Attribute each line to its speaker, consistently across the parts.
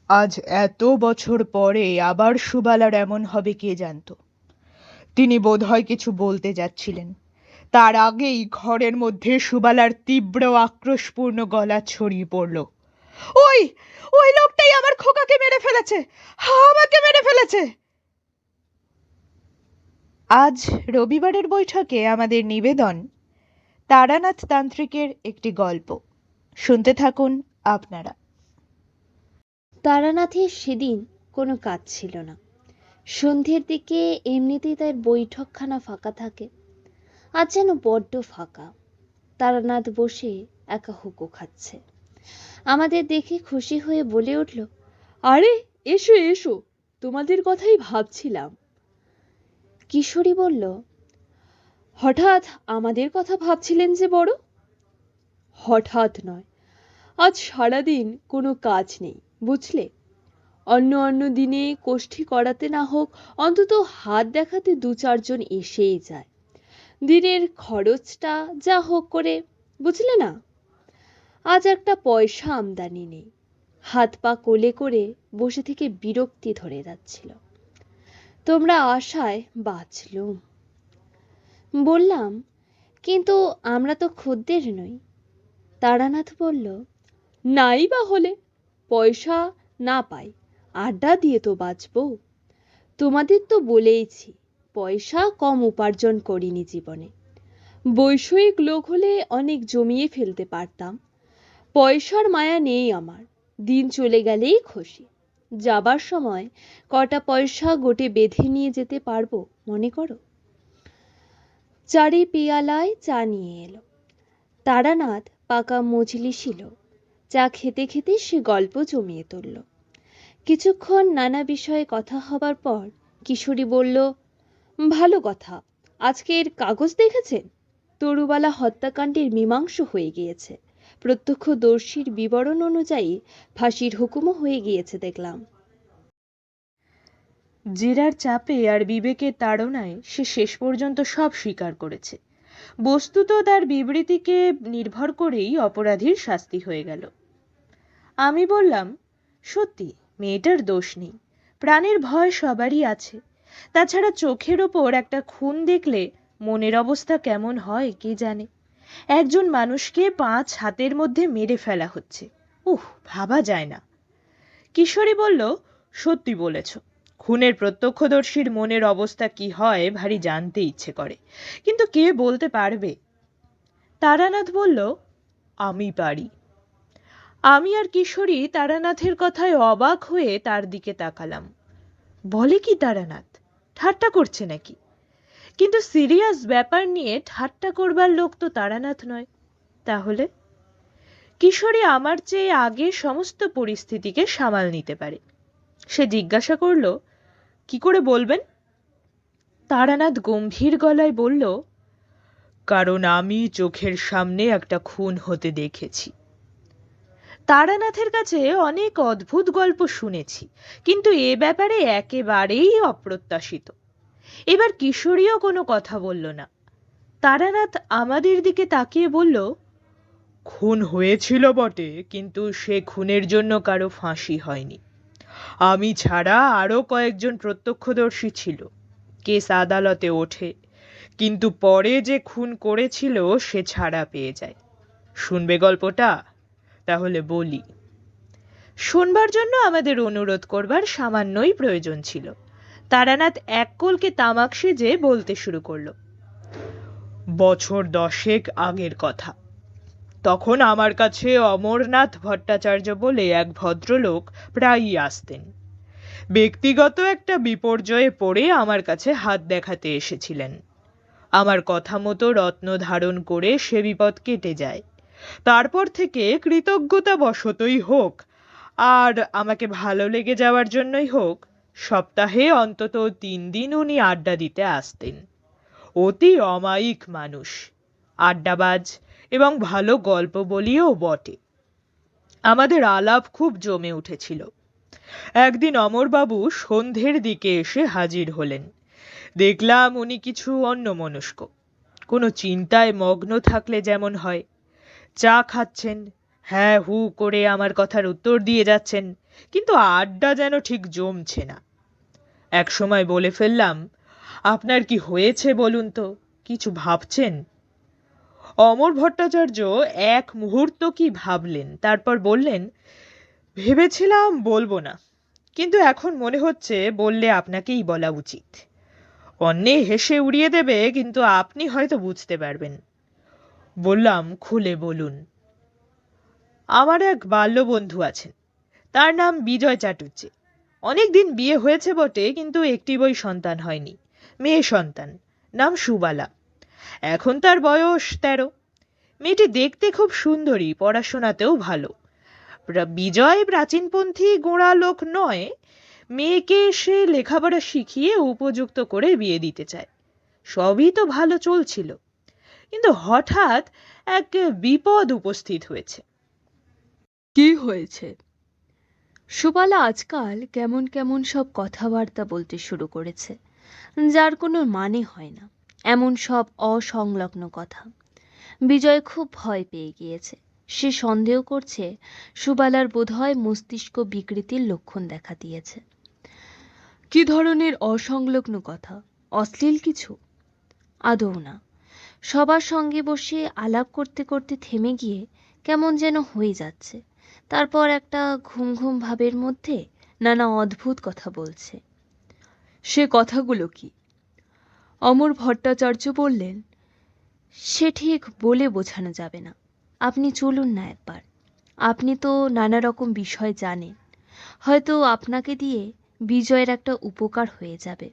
Speaker 1: আজ এত বছর পরে আবার সুবালার এমন হবে কে জানতো। তিনি বোধহয় কিছু বলতে যাচ্ছিলেন, তার আগেই ঘরের মধ্যে সুবালার তীব্র আক্রোশপূর্ণ গলা ছড়িয়ে পড়ল। ওই ওই লোকটাই আমার খোকাকে মেরে ফেলেছে, আমাকে মেরে ফেলেছে। আজ রবিবারের বৈঠকে আমাদের নিবেদন তারানাথ তান্ত্রিকের একটি গল্প। শুনতে থাকুন আপনারা।
Speaker 2: তারানাথের সেদিন কোনো কাজ ছিল না। সন্ধ্যের দিকে এমনিতেই তার বৈঠকখানা ফাঁকা থাকে, আজ যেন বড্ড ফাঁকা। তারানাথ বসে একা হুকো খাচ্ছে। আমাদের দেখে খুশি হয়ে বলে উঠল, আরে এসো এসো, তোমাদের কথাই ভাবছিলাম। কিশোরী বলল, হঠাৎ আমাদের কথা ভাবছিলেন যে বড়? হঠাৎ নয়, আজ সারাদিন কোনো কাজ নেই, বুঝলে। অন্য দিনে কোষ্ঠী করাতে না হোক, অন্তত হাত দেখাতে 2-4 জন এসেই যায়। দিনের খরচটা যা হোক করে, বুঝলে না। আজ একটা পয়সা আমদানি নেই। হাত পা কোলে করে বসে থেকে বিরক্তি ধরে যাচ্ছিল। তোমরা আশায় বাঁচলুম। বললাম, কিন্তু আমরা তো খদ্দের নই। তারানাথ বলল, নাই বা হলে পয়সা না পাই, আড্ডা দিয়ে তো বাঁচবো। তোমাদের তো বলেইছি, পয়সা কম উপার্জন করিনি জীবনে। বৈষয়িক লোক হলে অনেক জমিয়ে ফেলতে পারতাম। পয়সার মায়া নেই আমার, দিন চলে গেলেই খুশি। যাবার সময় কটা পয়সা গোটে বেঁধে নিয়ে যেতে পারবো মনে করো। চারি পিয়ালায় চা নিয়ে এলো। তারানাথ পাকা মজলিশি লোক। চা খেতে খেতে সে গল্প জমিয়ে তুলল। কিছুক্ষণ নানা বিষয়ে কথা হবার পর কিশোরী বলল, ভালো কথা, আজকের কাগজ দেখেছেন? তরুবালা হত্যাকাণ্ডের মীমাংসা হয়ে গিয়েছে। প্রত্যক্ষদর্শীর বিবরণ অনুযায়ী ফাঁসির হুকুমও হয়ে গিয়েছে দেখলাম।
Speaker 1: জেরার চাপে আর বিবেকের তাড়নায় সে শেষ পর্যন্ত সব স্বীকার করেছে। বস্তুত তার বিবৃতিকে নির্ভর করেই অপরাধীর শাস্তি হয়ে গেল। আমি বললাম, সত্যি মেয়েটার দোষ নেই, প্রাণের ভয় সবারই আছে। তাছাড়া চোখের ওপর একটা খুন দেখলে মনের অবস্থা কেমন হয় কে জানে। একজন মানুষকে 5 হাতের মধ্যে মেরে ফেলা হচ্ছে, ভাবা যায় না। কিশোরী বলল, সত্যি বলেছ, খুনের প্রত্যক্ষদর্শীর মনের অবস্থা কি হয় ভারী জানতে ইচ্ছে করে, কিন্তু কে বলতে পারবে? তারানাথ বলল, আমি পারি। আমি আর কিশোরী তারানাথের কথায় অবাক হয়ে তার দিকে তাকালাম। বলে কি তারানাথ, ঠাট্টা করছে নাকি? কিন্তু সিরিয়াস ব্যাপার নিয়ে ঠাট্টা করবার লোক তো তারানাথ নয়। তাহলে? কিশোরী আমার চেয়ে আগে সমস্ত পরিস্থিতিকে সামাল নিতে পারে। সে জিজ্ঞাসা করল, কি করে বলবেন? তারানাথ গম্ভীর গলায় বলল, কারণ আমি চোখের সামনে একটা খুন হতে দেখেছি। তারানাথের কাছে অনেক অদ্ভুত গল্প শুনেছি, কিন্তু এ ব্যাপারে একেবারেই অপ্রত্যাশিত। এবার কিশোরীও কোনো কথা বলল না। তারানাথ আমাদের দিকে তাকিয়ে বলল, খুন হয়েছিল বটে, কিন্তু সে খুনের জন্য কারো ফাঁসি হয়নি। আমি ছাড়া আরো কয়েকজন প্রত্যক্ষদর্শী ছিল। কেস আদালতে ওঠে, কিন্তু পরে যে খুন করেছিল সে ছাড়া পেয়ে যায়। শুনবে গল্পটা? তাহলে বলি। শুনবার জন্য আমাদের অনুরোধ করবার সামান্যই প্রয়োজন ছিল। তারানাথ এক কলকে তামাক সেজে বলতে শুরু করলো, বছর 10 আগের কথা। তখন আমার কাছে অমরনাথ ভট্টাচার্য বলে এক ভদ্রলোক প্রায়ই আসতেন। ব্যক্তিগত একটা বিপর্যয়ে পড়ে আমার কাছে হাত দেখাতে এসেছিলেন। আমার কথা মতো রত্ন ধারণ করে সে বিপদ কেটে যায়। তারপর থেকে কৃতজ্ঞতা বশতই হোক, আর আমাকে ভালো লেগে যাওয়ার জন্যই হোক, সপ্তাহে অন্তত 3 দিন উনি আড্ডা দিতে আসতেন। অতি অমায়িক মানুষ, আড্ডাবাজ এবং ভালো গল্প বলিও বটে। আমাদের আলাপ খুব জমে উঠেছিল। একদিন অমরবাবু সন্ধ্যের দিকে এসে হাজির হলেন। দেখলাম উনি কিছু অন্যমনস্ক, কোনো চিন্তায় মগ্ন থাকলে যেমন হয়। চা খাচ্ছেন, হ্যাঁ হু করে আমার কথার উত্তর দিয়ে যাচ্ছেন, কিন্তু আড্ডা যেন ঠিক জমছে না। এক সময় বলে ফেললাম, আপনার কি হয়েছে বলুন তো, কিছু ভাবছেন? অমর ভট্টাচার্য এক মুহূর্ত কি ভাবলেন, তারপর বললেন, ভেবেছিলাম বলবো না, কিন্তু এখন মনে হচ্ছে বললে আপনাকেই বলা উচিত। অন্যে হেসে উড়িয়ে দেবে, কিন্তু আপনি হয়তো বুঝতে পারবেন। বললাম, খুলে বলুন। আমার এক বাল্যবন্ধু আছেন, তার নাম বিজয় চাটুর্যে। অনেকদিন বিয়ে হয়েছে বটে, কিন্তু একটি বই সন্তান হয়নি, মেয়ে সন্তান, নাম সুবালা। এখন তার বয়স 13। মেয়েটি দেখতে খুব সুন্দরী, পড়াশোনাতেও ভালো। বিজয় প্রাচীনপন্থী গোঁড়া লোক নয়, মেয়েকে সে লেখাপড়া শিখিয়ে উপযুক্ত করে বিয়ে দিতে চায়। সবই তো ভালো চলছিল, কিন্তু হঠাৎ এক বিপদ উপস্থিত হয়েছে।
Speaker 2: কি হয়েছে? সুবালা আজকাল কেমন কেমন সব কথাবার্তা বলতে শুরু করেছে, যার কোনো মানে হয় না, এমন সব অসংলগ্ন কথা। বিজয় খুব ভয় পেয়ে গিয়েছে। সে সন্দেহ করছে সুবালার বোধহয় মস্তিষ্ক বিকৃতির লক্ষণ দেখা দিয়েছে। কি ধরনের অসংলগ্ন কথা? অশ্লীল কিছু? আদৌ না। সবার সঙ্গে বসে আলাপ করতে করতে থেমে গিয়ে কেমন যেন হয়ে যাচ্ছে, তারপর একটা ঘুম ঘুম ভাবের মধ্যে নানা অদ্ভুত কথা বলছে। সে কথাগুলো কি? অমর ভট্টাচার্য বললেন, সে ঠিক বলে বোঝানো যাবে না। আপনি চলুন না একবার। আপনি তো নানা রকম বিষয় জানেন, হয়তো আপনাকে দিয়ে বিজয়ের একটা উপকার হয়ে যাবে।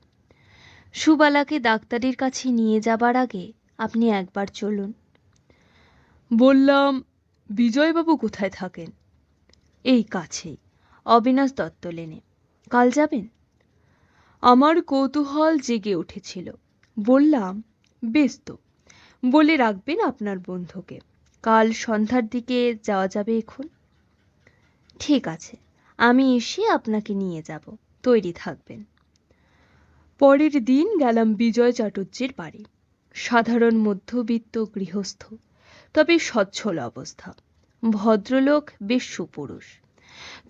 Speaker 2: সুবালাকে ডাক্তারের কাছে নিয়ে যাবার আগে আপনি একবার চলুন। বললাম, বিজয়বাবু কোথায় থাকেন? এই কাছেই, অবিনাশ দত্ত লেনে। কাল যাবেন? আমার কৌতূহল জেগে উঠেছিল। বললাম, বেশ তো, বলে রাখবেন আপনার বন্ধুকে, কাল সন্ধ্যার দিকে যাওয়া যাবে এখন। ঠিক আছে, আমি এসে আপনাকে নিয়ে যাব, তৈরি থাকবেন। পরের দিন গেলাম বিজয় চাটুর্যের বাড়ি। সাধারণ মধ্যবিত্ত গৃহস্থ, তবে সচ্ছল অবস্থা। ভদ্রলোক, বেশ সুপুরুষ।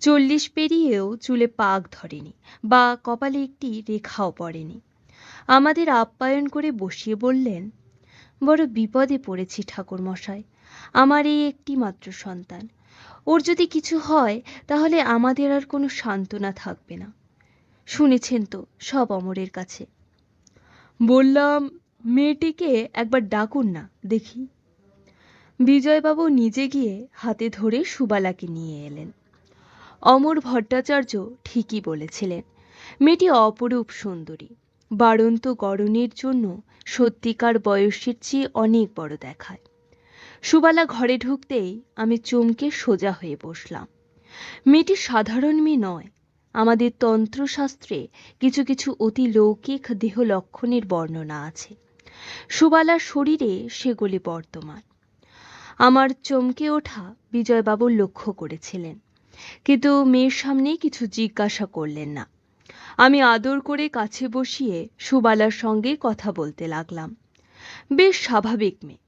Speaker 2: 40 পেরিয়েও চুলে পাক ধরেনি বা কপালে একটি রেখাও পড়েনি। আমাদের আপ্যায়ন করে বসিয়ে বললেন, বড় বিপদে পড়েছি ঠাকুরমশাই। আমার এই একটি মাত্র সন্তান, ওর যদি কিছু হয় তাহলে আমাদের আর কোনো সান্ত্বনা থাকবে না। শুনেছেন তো সব অমরের কাছে। বললাম, মেয়েটিকে একবার ডাকুন না দেখি। বিজয়বাবু নিজে গিয়ে হাতে ধরে সুবালাকে নিয়ে এলেন। অমর ভট্টাচার্য ঠিকই বলেছিলেন, মেয়েটি অপরূপ সুন্দরী, বাড়ন্ত গড়নের জন্য সত্যিকার বয়সের চেয়ে অনেক বড় দেখায়। সুবালা ঘরে ঢুকতেই আমি চমকে সোজা হয়ে বসলাম। মেয়েটি সাধারণ মেয়ে নয়। আমাদের তন্ত্রশাস্ত্রে কিছু কিছু অতি লৌকিক দেহ লক্ষণের বর্ণনা আছে, সুবালার শরীরে সেগুলি বর্তমান। আমার চমকে ওঠা বিজয়বাবু লক্ষ্য করেছিলেন, কিন্তু মেয়ের সামনে কিছু জিজ্ঞাসা করলেন না। আমি আদর করে কাছে বসিয়ে সুবালার সঙ্গে কথা বলতে লাগলাম। বেশ স্বাভাবিক মেয়ে,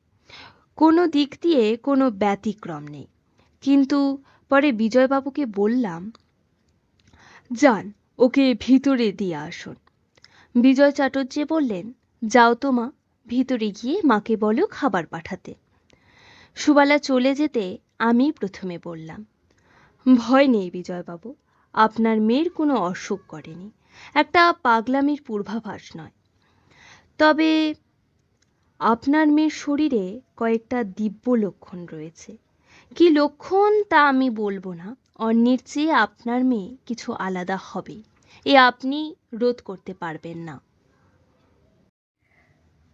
Speaker 2: কোনো দিক দিয়ে কোনো ব্যতিক্রম নেই। কিন্তু পরে বিজয়বাবুকে বললাম, যান, ওকে ভিতরে দিয়ে আসুন। বিজয় চাটুর্যে বললেন, যাও তো মা, ভিতরে গিয়ে মাকে বলো খাবার পাঠাতে। সুবালা চলে যেতে আমি প্রথমে বললাম, ভয় নেই বিজয়বাবু, আপনার মেয়ের কোনো অসুখ করেনি, একটা পাগলামির পূর্বাভাস নয়। তবে আপনার মেয়ের শরীরে কয়েকটা দিব্য লক্ষণ রয়েছে। কি লক্ষণ তা আমি বলবো না, অন্যের চেয়ে আপনার মেয়ে কিছু আলাদা হবে, এ আপনি রোধ করতে পারবেন না।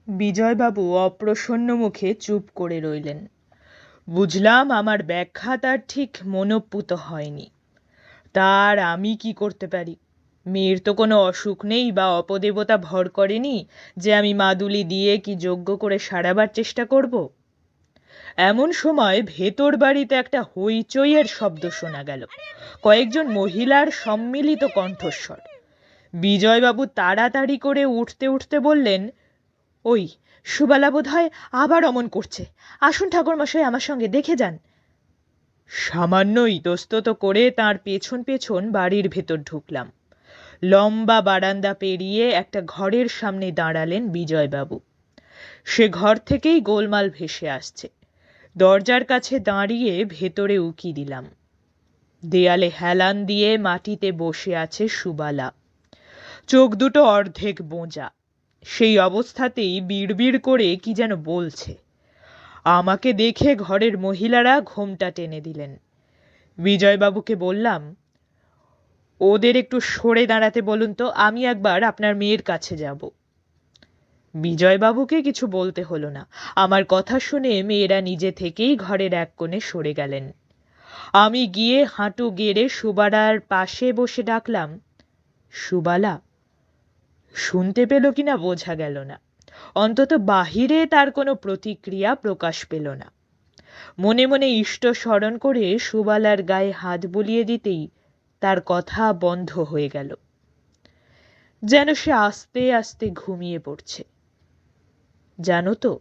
Speaker 1: বিজয়বাবু অপ্রসন্ন মুখে চুপ করে রইলেন। বুঝলাম আমার ব্যাখ্যা তার ঠিক মনোপুত হয়নি। তার আমি কি করতে পারি? মেয়ের তো কোনো অসুখ নেই বা অপদেবতা ভর করেনি যে আমি মাদুলি দিয়ে কি যজ্ঞ করে সারাবার চেষ্টা করব। এমন সময় ভেতর বাড়িতে একটা হইচইয়ের শব্দ শোনা গেল, কয়েকজন মহিলার সম্মিলিত কণ্ঠস্বর। বিজয়বাবু তাড়াতাড়ি করে উঠতে উঠতে বললেন, ওই সুবালা বোধহয় আবার অমন করছে, আসুন ঠাকুরমশাই আমার সঙ্গে দেখে যান। সামান্য ইতস্তত করে তার পেছন পেছন বাড়ির ভেতর ঢুকলাম। লম্বা বারান্দা পেরিয়ে একটা ঘরের সামনে দাঁড়ালেন বিজয়বাবু। সে ঘর থেকেই গোলমাল ভেসে আসছে। দরজার কাছে দাঁড়িয়ে ভেতরে উকি দিলাম। দেয়ালে হেলান দিয়ে মাটিতে বসে আছে সুবালা। চোখ দুটো অর্ধেক বোঁজা। সেই অবস্থাতেই বিড়বিড় করে কি যেন বলছে। আমাকে দেখে ঘরের মহিলারা ঘোমটা টেনে দিলেন। বিজয়বাবুকে বললাম, ওদের একটু সরে দাঁড়াতে বলুন তো, আমি একবার আপনার মেয়ের কাছে যাব। বিজয়বাবুকে কিছু বলতে হলো না। আমার কথা শুনে মেয়েরা নিজে থেকেই ঘরের এক কোণে সরে গেলেন। আমি গিয়ে হাঁটু গেড়ে সুবালার পাশে বসে ডাকলাম, সুবালা। শুনতে পেল কিনা বোঝা গেল না। অন্তত বাহিরে তার কোনো প্রতিক্রিয়া প্রকাশ পেল না। মনে মনে ইষ্ট স্মরণ করে সুবালার গায়ে হাত বুলিয়ে দিতেই তার কথা বন্ধ হয়ে গেল। যেন সে আস্তে আস্তে ঘুমিয়ে পড়ছে। জানো তো,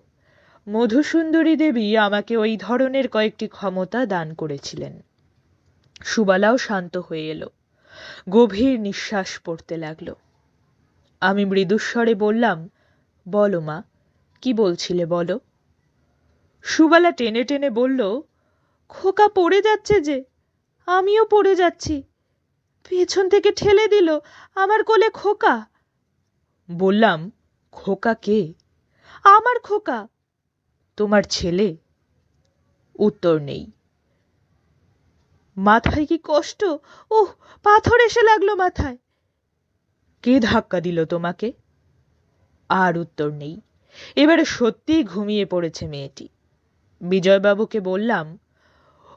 Speaker 1: মধুসুন্দরী দেবী আমাকে ওই ধরনের কয়েকটি ক্ষমতা দান করেছিলেন। সুবালাও শান্ত হয়ে এলো। গভীর নিঃশ্বাস পড়তে লাগলো। আমি মৃদুস্বরে বললাম, বলো মা, কি বলছিলে বলো। সুবালা টেনে টেনে বলল, খোকা পড়ে যাচ্ছে যে, আমিও পড়ে যাচ্ছি। পেছন থেকে ঠেলে দিল, আমার কোলে খোকা। বললাম, খোকা কে? আমার খোকা। তোমার ছেলে? উত্তর নেই। মাথায় কি কষ্ট! ওহ, পাথর এসে লাগলো মাথায়। কে ধাক্কা দিল তোমাকে? আর উত্তর নেই। এবারে সত্যিই ঘুমিয়ে পড়েছে মেয়েটি। বিজয়বাবুকে বললাম,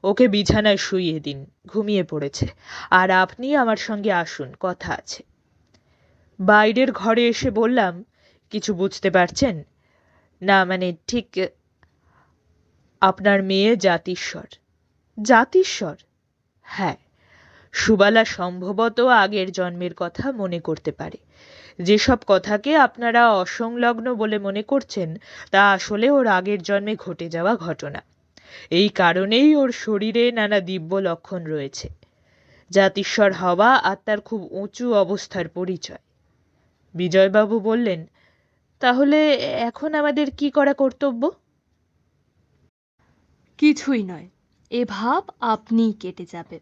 Speaker 1: ওকে বিছানায় শুইয়ে দিন, ঘুমিয়ে পড়েছে। আর আপনি আমার সঙ্গে আসুন, কথা আছে। বাইরের ঘরে এসে বললাম, কিছু বুঝতে পারছেন? না, মানে ঠিক। আপনার মেয়ে জাতিস্বর। জাতিস্বর? হ্যাঁ। সুবালা সম্ভবত আগের জন্মের কথা মনে করতে পারে। যেসব কথাকে আপনারা অসংলগ্ন বলে মনে করছেন, তা আসলে ওর আগের জন্মে ঘটে যাওয়া ঘটনা। এই কারণেই ওর শরীরে নানা দিব্য লক্ষণ রয়েছে। জাতিস্বর হওয়া আত্মার খুব উঁচু অবস্থার পরিচয়। বিজয়বাবু বললেন, তাহলে এখন আমাদের কি করা কর্তব্য?
Speaker 2: কিছুই নয়, এ ভাব আপনিই কেটে যাবে।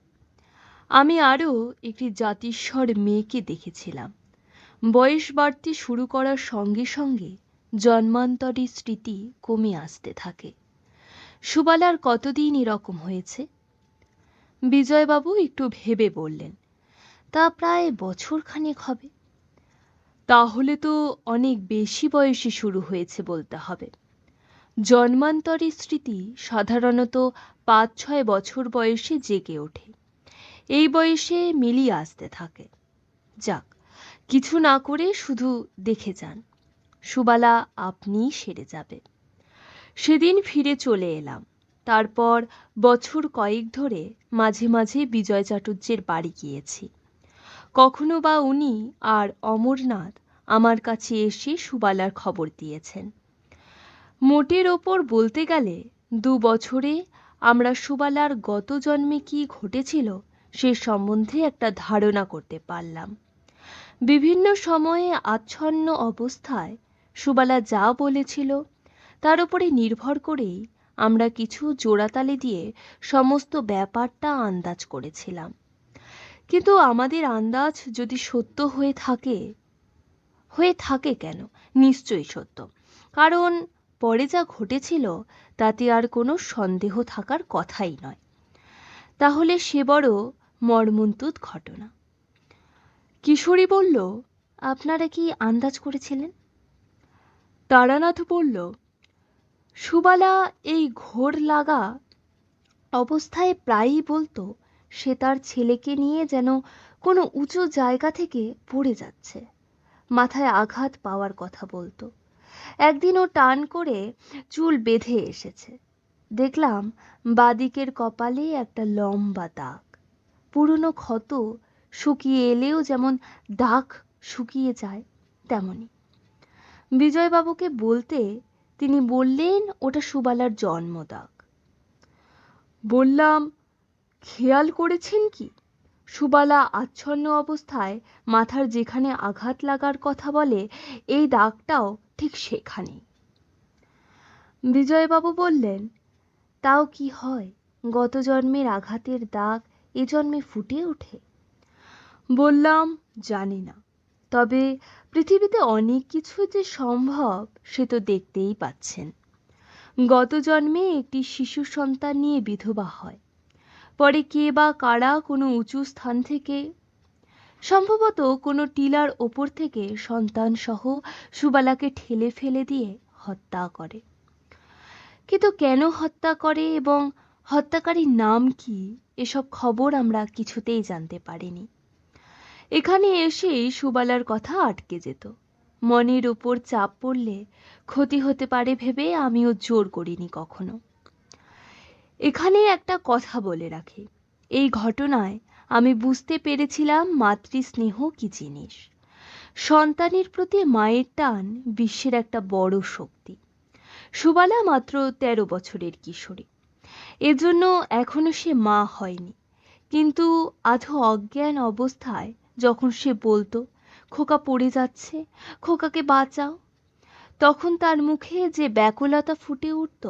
Speaker 2: আমি আরও একটি জাতিস্বর মেয়েকে দেখেছিলাম। বয়স বাড়তে শুরু করার সঙ্গে সঙ্গে জন্মান্তরের স্মৃতি কমে আসতে থাকে। সুবালার কতদিন এরকম হয়েছে? বিজয়বাবু একটু ভেবে বললেন, তা প্রায় বছরখানেক হবে। তাহলে তো অনেক বেশি বয়সে শুরু হয়েছে বলতে হবে। জন্মান্তরের স্মৃতি সাধারণত ৫-৬ বছর বয়সে জেগে ওঠে। এই বয়সে মিলিয়ে আসতে থাকে। যাক, কিছু না করে শুধু দেখে যান, সুবালা আপনিই সেরে যাবে। সেদিন ফিরে চলে এলাম। তারপর বছর কয়েক ধরে মাঝে মাঝে বিজয় চাটুর্যের বাড়ি গিয়েছি। কখনো বা উনি আর অমরনাথ আমার কাছে এসে সুবালার খবর দিয়েছেন। মোটের ওপর বলতে গেলে ২ বছরে আমরা সুবালার গত জন্মে কি ঘটেছিল সে সম্বন্ধে একটা ধারণা করতে পারলাম। বিভিন্ন সময়ে আচ্ছন্ন অবস্থায় সুবালা যা বলেছিল তার উপরে নির্ভর করেই আমরা কিছু জোড়াতালি দিয়ে সমস্ত ব্যাপারটা আন্দাজ করেছিলাম। কিন্তু আমাদের আন্দাজ যদি সত্য হয়ে থাকে কেন? নিশ্চয়ই সত্য, কারণ পরে যা ঘটেছিল তাতে আর কোনো সন্দেহ থাকার কথাই নয়। তাহলে সে বড় মর্মন্তুদ ঘটনা। কিশোরী বলল, আপনারা কি আন্দাজ করেছিলেন? তারানাথ বলল, সুবালা এই ঘোর লাগা অবস্থায় প্রায়ই বলতো সে তার ছেলেকে নিয়ে যেন কোনো উঁচু জায়গা থেকে পড়ে যাচ্ছে, মাথায় আঘাত পাওয়ার কথা বলতো। একদিন ও টান করে চুল বেঁধে এসেছে। দেখলাম বাদিকের কপালে একটা লম্বা দাগ, পুরনো ক্ষত শুকিয়ে এলেও যেমন দাগ শুকিয়ে যায় তেমনি। বিজয়বাবুকে বলতে তিনি বললেন ওটা সুবালার জন্মদাগ। বললাম, খেয়াল করেছেন কি, সুবালা আচ্ছন্ন অবস্থায় মাথার যেখানে আঘাত লাগার কথা বলে, এই দাগটাও ঠিক সেখানেই। বিজয়বাবু বললেন, তাও কি হয়, গত জন্মের আঘাতের দাগ এ জন্মে ফুটে ওঠে? বললাম, জানি না, তবে পৃথিবীতে অনেক কিছু যে সম্ভব সে তো দেখতেই পাচ্ছেন। গত জন্মে একটি শিশু সন্তান নিয়ে বিধবা হয়, পরে কে বা কারা কোনো উঁচু স্থান থেকে, সম্ভবত কোনো টিলার ওপর থেকে সন্তান সহ সুবালাকে ঠেলে ফেলে দিয়ে হত্যা করে। কিন্তু কেন হত্যা করে এবং হত্যাকারীর নাম কি, এসব খবর আমরা কিছুতেই জানতে পারিনি। এখানে এসেই সুবালার কথা আটকে যেত। মনের উপর চাপ পড়লে ক্ষতি হতে পারে ভেবে আমিও জোর করিনি কখনো। এখানে একটা কথা বলে রাখি, এই ঘটনায় আমি বুঝতে পেরেছিলাম মাতৃস্নেহ কি জিনিস। সন্তানের প্রতি মায়ের টান বিশ্বের একটা বড় শক্তি। সুবালা মাত্র 13 বছরের কিশোরী, এজন্য এখনো সে মা হয়নি। কিন্তু আধো অজ্ঞান অবস্থায় যখন সে বলতো, খোকা পড়ে যাচ্ছে, খোকাকে বাঁচাও, তখন তার মুখে যে ব্যাকুলতা ফুটে উঠত,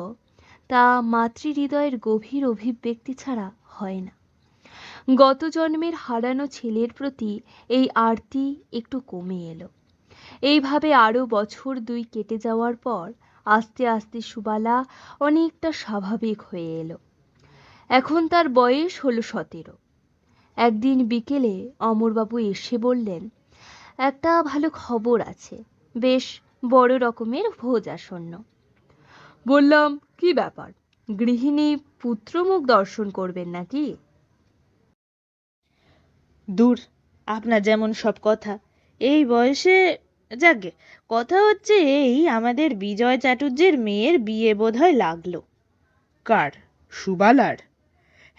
Speaker 2: তা মাতৃহৃদয়ের গভীর অভিব্যক্তি ছাড়া হয় না। গত জন্মের হারানো ছেলের প্রতি এই আরতি একটু কমে এলো। এইভাবে আরও বছর 2 কেটে যাওয়ার পর আস্তে আস্তে সুবালা অনেকটা স্বাভাবিক হয়ে এলো। এখন তার বয়স হলো 17। একদিন বিকেলে অমরবাবু এসে বললেন, একটা ভালো খবর আছে, বেশ বড় রকমের ভোজ আসন্ন। বললাম, কি ব্যাপার, গৃহিণী পুত্রমুখ দর্শন করবেন নাকি?
Speaker 1: দূর, আপনার যেমন সব কথা এই বয়সে। যাকে কথা হচ্ছে এই, আমাদের বিজয় চাটুর্যের মেয়ের বিয়ে বোধহয় লাগলো।
Speaker 3: কার? সুবালার?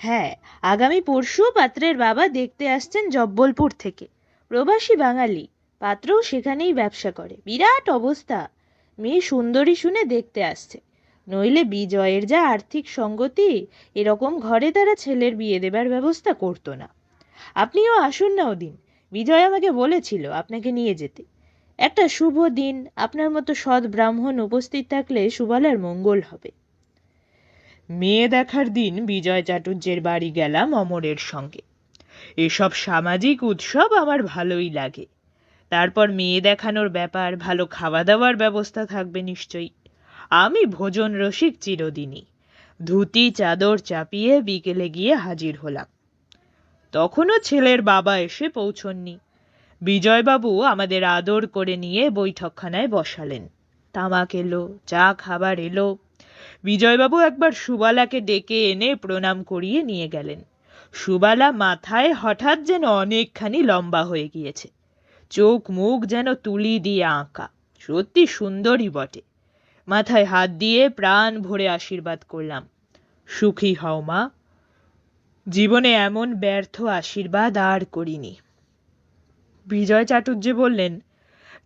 Speaker 1: হ্যাঁ, আগামী পরশু পাত্রের বাবা দেখতে আসছেন জব্বলপুর থেকে। প্রবাসী বাঙালি, পাত্রও সেখানেই ব্যবসা করে। বিরাট অবস্থা। মেয়ে সুন্দরী শুনে দেখতে আসছে। নইলে বিজয়ের যা আর্থিক সঙ্গতি, এরকম ঘরে তারা ছেলের বিয়ে দেবার ব্যবস্থা করতো না। আপনিও আসুন না ওদিন, বিজয় আমাকে বলেছিল আপনাকে নিয়ে যেতে। একটা শুভ দিন, আপনার মতো সৎ ব্রাহ্মণ উপস্থিত থাকলে সুবালার মঙ্গল হবে।
Speaker 3: মেয়ে দেখার দিন বিজয় চাটুর্যের বাড়ি গেলাম অমরের সঙ্গে। এসব সামাজিক উৎসব আমার ভালোই লাগে। তারপর মেয়ে দেখানোর ব্যাপার, ভালো খাওয়া দাওয়ার ব্যবস্থা থাকবে নিশ্চয়ই। আমি ভোজন রসিক চিরদিনই। ধুতি চাদর চাপিয়ে বিকেলে গিয়ে হাজির হলাম। তখনও ছেলের বাবা এসে পৌঁছননি। বিজয়বাবু আমাদের আদর করে নিয়ে বৈঠকখানায় বসালেন। তামাক এলো, চা খাবার এলো। বিজয়বাবু একবার সুবালাকে ডেকে এনে প্রণাম করিয়ে নিয়ে গেলেন। সুবালা মাথায় হঠাৎ যেন অনেকখানি লম্বা হয়ে গিয়েছে। চোখ মুখ যেন তুলি দিয়ে আঁকা, সত্যি সুন্দরী বটে। মাথায় হাত দিয়ে প্রাণ ভরে আশীর্বাদ করলাম। সুখী হও মা। জীবনে এমন ব্যর্থ আশীর্বাদ আর করিনি। বিজয় চাটুর্যে বললেন,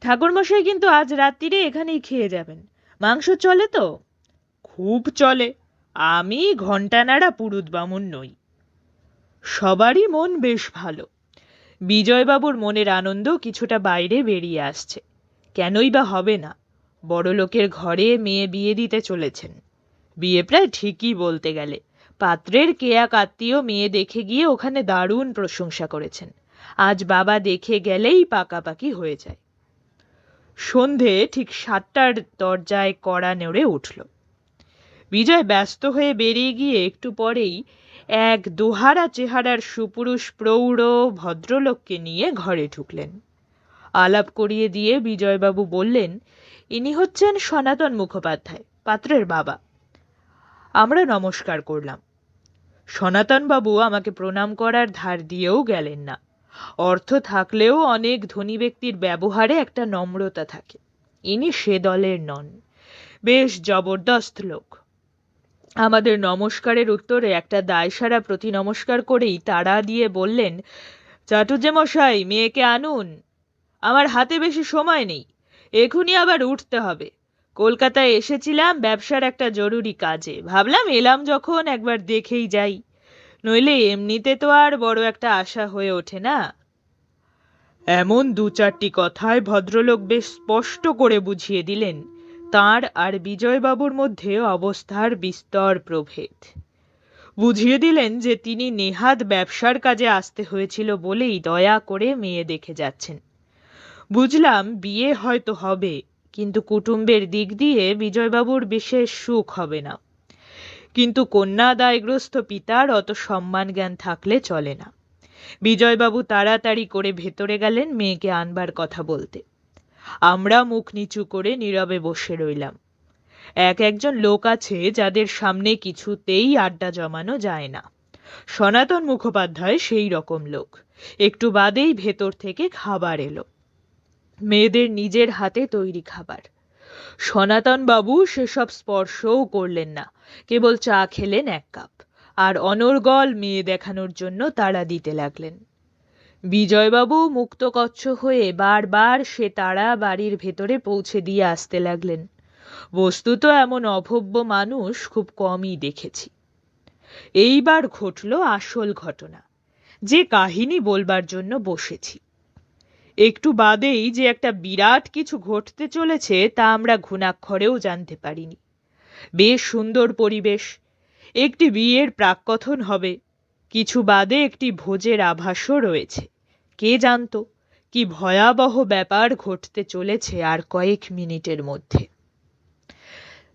Speaker 3: ঠাকুরমশাই কিন্তু আজ রাত্রিরে এখানেই খেয়ে যাবেন। মাংস চলে তো? খুব চলে। আমি ঘণ্টা নাড়া পুরুত বামুন নই। সবারই মন বেশ ভালো। বিজয়বাবুর মনের আনন্দ কিছুটা বাইরে বেরিয়ে আসছে। কেনই বা হবে না? বড়লোকের ঘরে মেয়ে বিয়ে দিতে চলেছেন। বিয়ে প্রায় ঠিকই বলতে গেলে। পাত্রের কেয়া আত্মীয় মেয়ে দেখে গিয়ে ওখানে দারুণ প্রশংসা করেছেন। আজ বাবা দেখে গেলেই পাকাপাকি হয়ে যায়। সন্ধে ঠিক 7টার দরজায় কড়া নেড়ে উঠল। বিজয় ব্যস্ত হয়ে বেরিয়ে গিয়ে একটু পরেই এক দোহারা চেহারার সুপুরুষ প্রৌঢ় ভদ্রলোককে নিয়ে ঘরে ঢুকলেন। আলাপ করিয়ে দিয়ে বিজয়বাবু বললেন, ইনি হচ্ছেন সনাতন মুখোপাধ্যায়, পাত্রের বাবা। আমরা নমস্কার করলাম। সনাতনবাবু আমাকে প্রণাম করার ধার দিয়েও গেলেন না। অর্থ থাকলেও অনেক ধনী ব্যক্তির ব্যবহারে একটা নম্রতা থাকে। ইনি সে দলের নন, বেশ জবরদস্ত লোক। আমাদের নমস্কারের উত্তরে একটা দায়সারা প্রতি নমস্কার করেই তাড়া দিয়ে বললেন, চাটুর্যে মশাই, মেয়েকে আনুন। আমার হাতে বেশি সময় নেই, এখনই আবার উঠতে হবে। কলকাতায় এসেছিলাম ব্যবসার একটা জরুরি কাজে, ভাবলাম এলাম যখন একবার দেখেই যাই। নইলে এমনিতে তো আর বড় একটা আশা হয়ে ওঠে না। এমন দু চারটি কথায় ভদ্রলোক বেশ স্পষ্ট করে বুঝিয়ে দিলেন তাঁর আর বিজয়বাবুর মধ্যে অবস্থার বিস্তর প্রভেদ। বুঝিয়ে দিলেন যে তিনি নেহাত ব্যবসার কাজে আসতে হয়েছিল বলেই দয়া করে মেয়ে দেখে যাচ্ছেন। বুঝলাম বিয়ে হয়তো হবে, কিন্তু কুটুম্বের দিক দিয়ে বিজয়বাবুর বিশেষ সুখ হবে না। কিন্তু কন্যা দায়গ্রস্ত পিতার অত সম্মান জ্ঞান থাকলে চলে না। বিজয়বাবু তাড়াতাড়ি করে ভেতরে গেলেন মেয়েকে আনবার কথা বলতে। আমরা মুখ নিচু করে নীরবে বসে রইলাম। একজন লোক আছে যাদের সামনে কিছুতেই আড্ডা জমানো যায় না। সনাতন মুখোপাধ্যায় সেই রকম লোক। একটু বাদেই ভেতর থেকে খাবার এলো, মেয়েদের নিজের হাতে তৈরি খাবার। সনাতন বাবু সেসব স্পর্শও করলেন না, কেবল চা খেলেন 1 কাপ, আর অনর্গল মেয়ে দেখানোর জন্য তাড়া দিতে লাগলেন। বিজয়বাবু মুক্তকচ্ছ হয়ে বারবার সে তাড়া বাড়ির ভেতরে পৌঁছে দিয়ে আসতে লাগলেন। বস্তুত এমন অভব্য মানুষ খুব কমই দেখেছি। এইবার ঘটল আসল ঘটনা, যে কাহিনী বলবার জন্য বসেছি। একটু বাদেই যে একটা বিরাট কিছু ঘটতে চলেছে তা আমরা ঘুণাক্ষরেও জানতে পারিনি। বেশ সুন্দর পরিবেশ, একটি বিয়ের প্রাক্কথন হবে, কিছু বাদে একটি ভোজের আভাসও রয়েছে। কে জানতো কি ভয়াবহ ব্যাপার ঘটতে চলেছে আর কয়েক মিনিটের মধ্যে।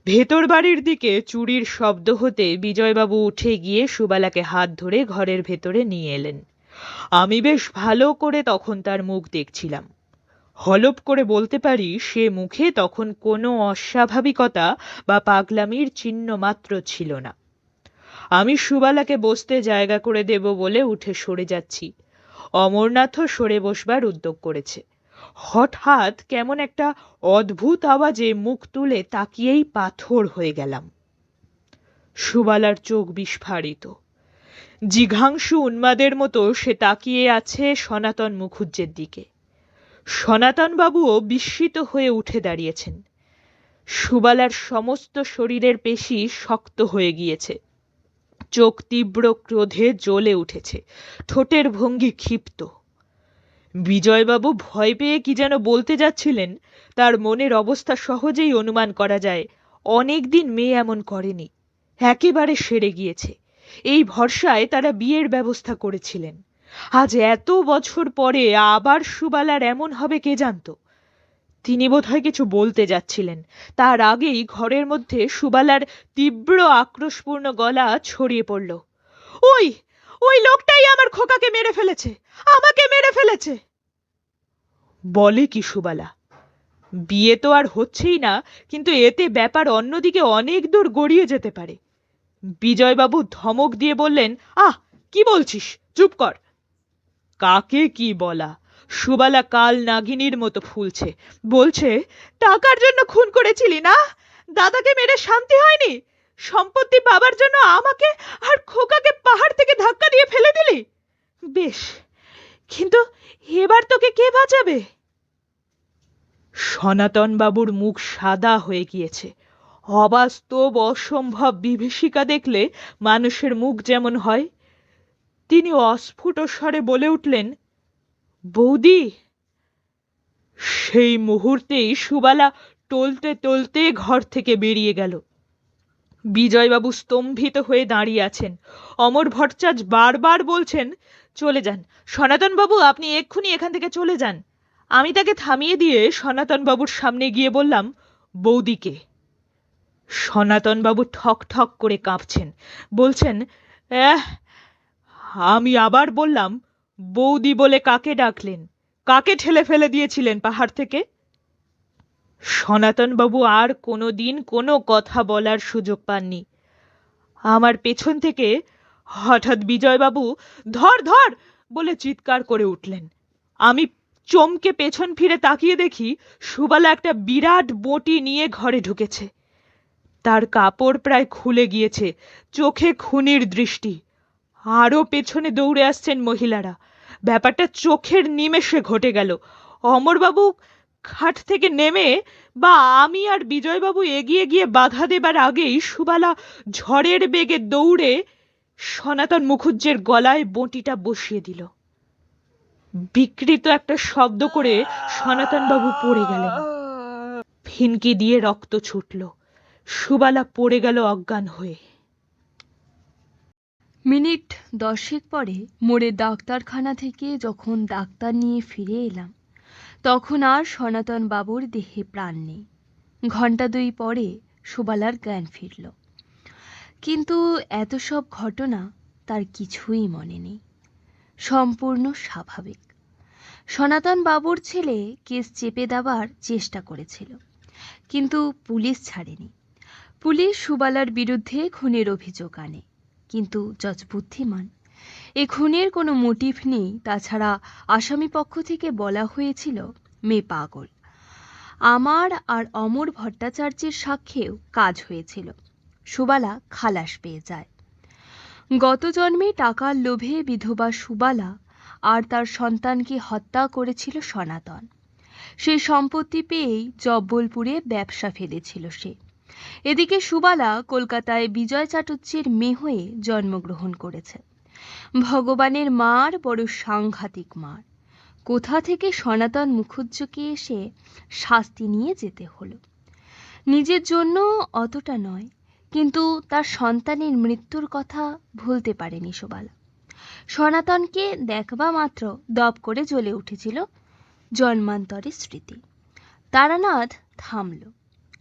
Speaker 3: ভেতর বাড়ির দিকে চুরির শব্দ হতে বিজয়বাবু উঠে গিয়ে সুবালাকে হাত ধরে ঘরের ভেতরে নিয়ে এলেন। আমি বেশ ভালো করে তখন তার মুখ দেখছিলাম। হলপ করে বলতে পারি সে মুখে তখন কোনো অস্বাভাবিকতা বা পাগলামির চিহ্ন মাত্র ছিল না। আমি সুবালাকে বসতে জায়গা করে দেব বলে উঠে সরে যাচ্ছি। অমরনাথও সরে বসবার উদ্যোগ করেছে। হঠাৎ কেমন একটা অদ্ভুত আওয়াজে মুখ তুলে তাকিয়েই পাথর হয়ে গেলাম। সুবালার চোখ বিস্ফারিত, জিঘাংসু উন্মাদের মতো সে তাকিয়ে আছে সনাতন মুখুজ্জের দিকে। সনাতন বাবুও বিস্মিত হয়ে উঠে দাঁড়িয়েছেন। সুবালার সমস্ত শরীরের পেশি শক্ত হয়ে গিয়েছে, চোখ তীব্র ক্রোধে জ্বলে উঠেছে, ঠোঁটের ভঙ্গি ক্ষিপ্ত। বিজয়বাবু ভয় পেয়ে কি যেন বলতে যাচ্ছিলেন, তার মনের অবস্থা সহজেই অনুমান করা যায়। অনেকদিন মেয়ে এমন করেনি, একেবারে সেরে গিয়েছে। এই ভরসায় তারা বিয়ের ব্যবস্থা করেছিলেন। আজ এত বছর পরে আবার সুবালার এমন হবে কে জানত। তিনি বোধহয় কিছু বলতে যাচ্ছিলেন, তার আগেই ঘরের মধ্যে সুবালার তীব্র আক্রোশপূর্ণ গলা ছড়িয়ে পড়ল, ওই ওই লোকটাই আমার খোকাকে মেরে ফেলেছে, আমাকে মেরে ফেলেছে। বলে কি সুবালা? বিয়ে তো আর হচ্ছেই না, কিন্তু এতে ব্যাপার অন্যদিকে অনেক দূর গড়িয়ে যেতে পারে। বিজয়বাবু ধমক দিয়ে বললেন, আহ, কি বলছিস, চুপ কর। কাকে কি বলা? সুবালা কাল নাগিনীর মতো ফুলছে, বলছে, টাকার জন্য খুন করেছিলি না? দাদাকে মেরে শান্তি হয়নি? সম্পত্তি পাবার জন্য আমাকে আর খোকাকে পাহাড় থেকে ধাক্কা দিয়ে ফেলে দিলি? বেশ, কিন্তু এবার তোকে কে বাঁচাবে? সনাতন বাবুর মুখ সাদা হয়ে গিয়েছে। অবাস্তব অসম্ভব বিভীষিকা দেখলে মানুষের মুখ যেমন হয়। তিনি অস্ফুট স্বরে বলে উঠলেন, বৌদি। সেই মুহূর্তেই সুবালা টলতে টলতে ঘর থেকে বেরিয়ে গেল। বিজয়বাবু স্তম্ভিত হয়ে দাঁড়িয়ে আছেন। অমর ভট্টাচার্য বারবার বলছেন, চলে যান সনাতন বাবু, আপনি এক্ষুনি এখান থেকে চলে যান। আমি তাকে থামিয়ে দিয়ে সনাতন বাবুর সামনে গিয়ে বললাম, বৌদিকে। সনাতন বাবু ঠক ঠক করে কাঁপছেন, বলছেন, আমি আবার বললাম, বৌদি বলে কাকে ডাকলেন? কাকে ঠেলে ফেলে দিয়েছিলেন পাহাড় থেকে? সনাতন বাবু আর কোনোদিন কোনো কথা বলার সুযোগ পাননি। আমার পেছন থেকে হঠাৎ বিজয়বাবু ধর ধর বলে চিৎকার করে উঠলেন। আমি চমকে পেছন ফিরে তাকিয়ে দেখি সুবালা একটা বিরাট বঁটি নিয়ে ঘরে ঢুকেছে। তার কাপড় প্রায় খুলে গিয়েছে, চোখে খুনির দৃষ্টি। আরো পেছনে দৌড়ে আসছেন মহিলারা। ব্যাপারটা চোখের নিমেষে ঘটে গেল। অমরবাবু খাট থেকে নেমে বা আমি আর বিজয়বাবু এগিয়ে গিয়ে বাধা দেবার আগেই সুবালা ঝড়ের বেগে দৌড়ে সনাতন মুখুজ্জের গলায় বঁটিটা বসিয়ে দিল। বিকৃত একটা শব্দ করে সনাতন বাবু পড়ে গেলেন। ফিনকি দিয়ে রক্ত ছুটল। সুবালা পড়ে গেল অজ্ঞান হয়ে।
Speaker 2: মিনিট 10 পরে মোড়ে ডাক্তারখানা থেকে যখন ডাক্তার নিয়ে ফিরে এলাম, তখন আর সনাতন বাবুর দেহে প্রাণ নেই। ঘন্টা 2 পরে সুবালার জ্ঞান ফিরল, কিন্তু এত সব ঘটনা তার কিছুই মনে নেই। সম্পূর্ণ স্বাভাবিক। সনাতন বাবুর ছেলে কেস চেপে দেওয়ার চেষ্টা করেছিল, কিন্তু পুলিশ ছাড়েনি। পুলিশ সুবালার বিরুদ্ধে খুনের অভিযোগ আনে, কিন্তু জজ বুদ্ধিমান। এ খুনের কোনো মোটিভ নেই। তাছাড়া আসামি পক্ষ থেকে বলা হয়েছিল মেয়ে পাগল। আমার আর অমর ভট্টাচার্যের সাক্ষ্যেও কাজ হয়েছিল। সুবালা খালাস পেয়ে যায়। গত জন্মে টাকার লোভে বিধবা সুবালা আর তার সন্তানকে হত্যা করেছিল সনাতন। সেই সম্পত্তি পেয়েই জব্বলপুরে ব্যবসা ফেলেছিল সে। এদিকে সুবালা কলকাতায় বিজয় চাটুর্যের মেয়ে হয়ে জন্মগ্রহণ করেছে। ভগবানের মার বড় সাংঘাতিক মার। কোথা থেকে সনাতন মুখুজ্জকে এসে শাস্তি নিয়ে যেতে হলো। নিজের জন্য অতটা নয়, কিন্তু তার সন্তানের মৃত্যুর কথা ভুলতে পারেনি সুবালা। সনাতনকে দেখবা মাত্র দপ করে জ্বলে উঠেছিল জন্মান্তরের স্মৃতি। তারানাথ থামল।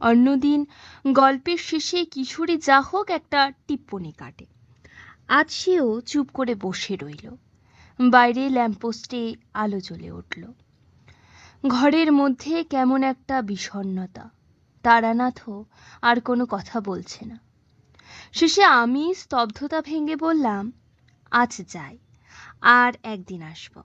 Speaker 2: অন্যদিন গল্পের শেষে কিশোরী যা হোক একটা টিপ্পনি কাটে, আজ সেও চুপ করে বসে রইল। বাইরে ল্যাম্পপোস্টে আলো জ্বলে উঠল। ঘরের মধ্যে কেমন একটা বিষণ্ণতা। তারানাথও আর কোনো কথা বলছে না। শেষে আমি স্তব্ধতা ভেঙে বললাম, আজ যাই, আর একদিন আসবো।